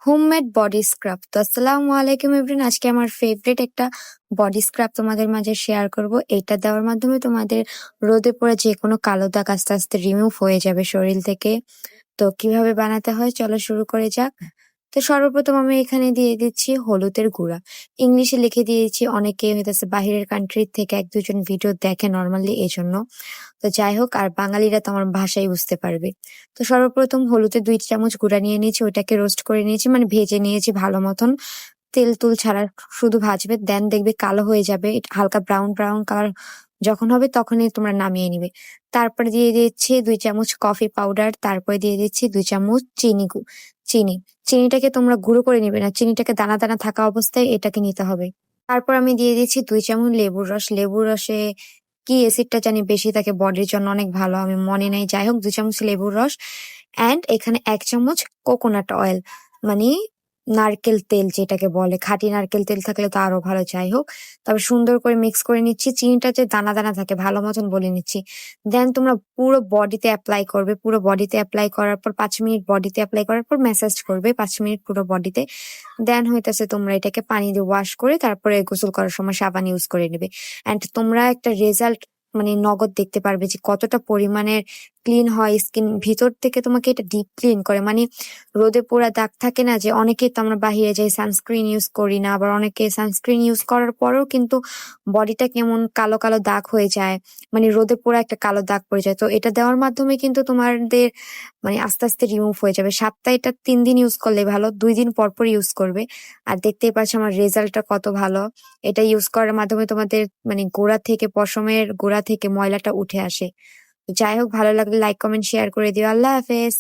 Homemade body scrub. তো আসসালামু আলাইকুম এভরিওয়ান। আজকে আমার ফেভারিট একটা বডি স্ক্রাব তোমাদের মাঝে শেয়ার করব। এটা দেওয়ার মাধ্যমে তোমাদের রোদে পড়ে যে কোনো কালো দাগ আস্তে আস্তে রিমুভ হয়ে যাবে শরীর থেকে। তো কিভাবে বানাতে হয় চলো শুরু করে যাক। তো সর্বপ্রথম আমি এখানে দিয়ে দিচ্ছি হলুদের গুঁড়া। ইংলিশে লিখে দিয়েছি, অনেকে হইতেছে বাহিরের কান্ট্রি থেকে এক দুজন ভিডিও দেখে নর্মালি, এই জন্য। তো যাই হোক, আর বাঙালিরা তো আমার ভাষাই বুঝতে পারবে। তো সর্বপ্রথম হলুদের 2 চামচ গুঁড়া নিয়ে নিয়েছি, ওইটাকে রোস্ট করে নিয়েছি, মানে ভেজে নিয়েছি ভালো মতন। তেল তুল ছাড়া শুধু ভাজবে, দেন দেখবে কালো হয়ে যাবে, এটা হালকা ব্রাউন ব্রাউন কালার যখন হবে তখনই তোমরা নামিয়ে নিবে। তারপরে দিয়ে দিচ্ছি 2 চামচ কফি পাউডার, তারপরে দিয়ে দিচ্ছি 2 চামচ চিনি। চিনিটাকে তোমরা গুঁড়ো করে নিবে না, চিনিটাকে দানা দানা থাকা অবস্থায় এটাকে নিতে হবে। তারপর আমি দিয়ে দিচ্ছি 2 চামচ লেবুর রস। লেবুর রসে কি অ্যাসিডটা জানি বেশি থাকে, বডির জন্য অনেক ভালো, আমি মনে নেই। যাই হোক, 2 চামচ লেবুর রস অ্যান্ড এখানে 1 চামচ কোকোনাট অয়েল, মানে নারকেল তেল যেটাকে বলে। খাঁটি নারকেল তেল থাকলে তো আরো ভালো। যাই হোক, তবে সুন্দর করে মিক্স করে নিচ্ছি। চিনিটা যে দানা দানা থাকে ভালো মতন বলে নিচ্ছি। দেন তোমরা পুরো বডিতে অ্যাপ্লাই করবে। পুরো বডিতে অ্যাপ্লাই করার পর 5 মিনিট বডিতে অ্যাপ্লাই করার পর ম্যাসাজ করবে 5 মিনিট পুরো বডিতে। দেন হইতেছে তোমরা এটাকে পানি দিয়ে ওয়াশ করে তারপরে গোসল করার সময় সাবান ইউজ করে নেবে। অ্যান্ড তোমরা একটা রেজাল্ট, মানে নগদ দেখতে পারবে যে কতটা পরিমাণের ক্লিন হয় স্কিন ভিতর থেকে। তোমাকে এটা ডিপ ক্লিন করে, মানে রোদে পোড়া দাগ থাকে না, যে অনেকেই তো আমরা বাহিরে যাই সানস্ক্রিন ইউজ করি না, আবার অনেকে সানস্ক্রিন ইউজ করার পরেও কিন্তু বডিটা কেমন কালো কালো দাগ হয়ে যায়, মানে রোদে পোড়া একটা কালো দাগ পড়ে যায়। তো এটা দেওয়ার মাধ্যমে কিন্তু তোমাদের মানে আস্তে আস্তে রিমুভ হয়ে যাবে। সপ্তাহে এটা 3 দিন ইউজ করলে ভালো, 2 দিন পর পর ইউজ করবে। আর দেখতেই পাচ্ছ আমার রেজাল্টটা কত ভালো। এটা ইউজ করার মাধ্যমে তোমাদের মানে গোড়া থেকে, পশমের গোড়া থেকে ময়লাটা উঠে আসে। যাই হোক, ভালো লাগলে লাইক কমেন্ট শেয়ার করে দিও। আল্লাহ হাফেজ।